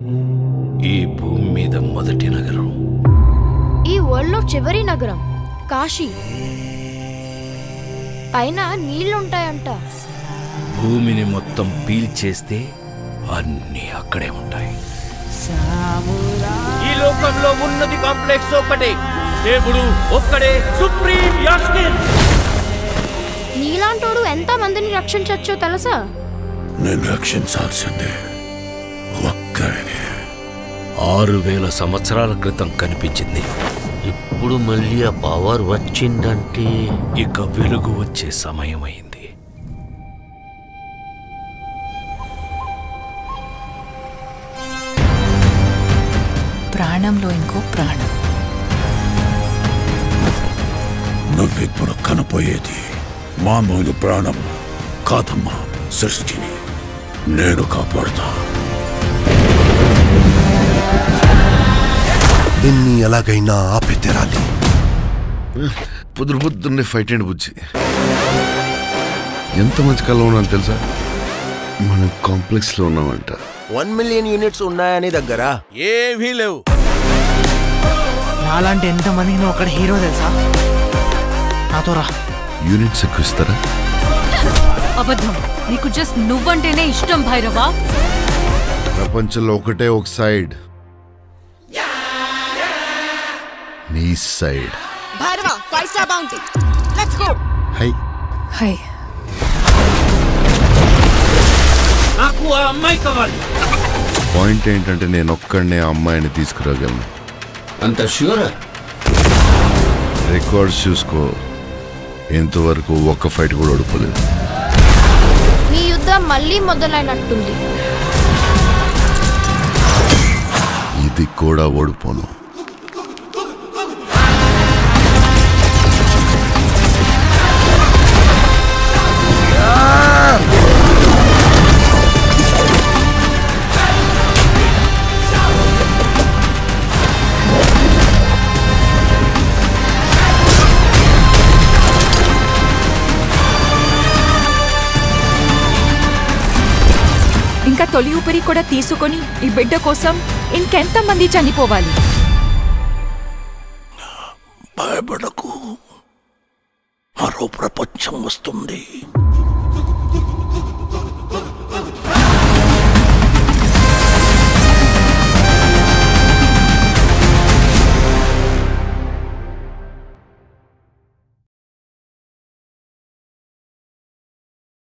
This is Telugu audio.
ఈ భూమి మీద మొదటి నగరం, ఈ వరల్డ్లో చివరి నగరం కాశీ. పైన నీళ్లుంటాయంట. భూమిని మొత్తం పీల్చేస్తే అన్నీ అక్కడే ఉంటాయి. ఈ లోకంలో ఉన్నది కాంప్లెక్స్ ఒక్కటే, దేవుడు ఒక్కడే సుప్రీం యాస్కిన్. నీలాంటోడు ఎంత మందిని రక్షించొచ్చో తెలుసా? నేను రక్షించాల్సిందే ఒక్కడిని. 6000 సంవత్సరాల క్రితం కనిపించింది. ఇప్పుడు మళ్ళీ ఆ పవర్ వచ్చిందంటే ఇక వెలుగు వచ్చే సమయం అయింది. ప్రాణంలో ఇంకో ప్రాణం. నువ్విప్పుడు కనపోయేది మామూలు ప్రాణం కాదమ్మా, సృష్టిని నేను కాపాడుతా. దీన్ని ఎలాగైనా ఆపి తెరాలి. పొద్దున్నే ఫైట్ అండి బుజ్జి. ఎంత మంచి కళ ఉన్నాను తెలుసా? మనం కాంప్లెక్స్ లో ఉన్నామంట. 1 మిలియన్ యూనిట్స్ ఉన్నాయని దగ్గర ఏమీ లేవు. నాలాంటి ఎంతమందికి నువ్వు అక్కడ హీరో తెలుసా? నాతో రా. యూనిట్స్ ఎక్కువ ఇస్తారా? అబద్ధం. నీకు జస్ట్ నువ్వంటేనే ఇష్టం భైరవా. ప్రపంచంలో ఒకటే ఒక సైడ్, నీ side. Bhairava 5 star bounty. Let's go. Hi hi. నాకు ఆ అమ్మాయి కావాలి. పాయింట్ ఏంటంటే నేను ఒక్కడనే ఆ అమ్మాయిని తీసుకురాగలను. అంత ష్యూరా? రికార్డ్స్ చూసుకో, ఇంతవరకు ఒక్క ఫైట్ కూడా ఓడిపోలేదు. మీ యుద్ధం మళ్ళీ మొదలైనట్టుంది. ఇది కూడా ఓడిపోను. ఇంకా తొలి ఊపిరి కూడా తీసుకొని ఈ బిడ్డ కోసం ఇంకెంతమంది చనిపోవాలి? భయపడకు, మరో ప్రపంచం వస్తుంది.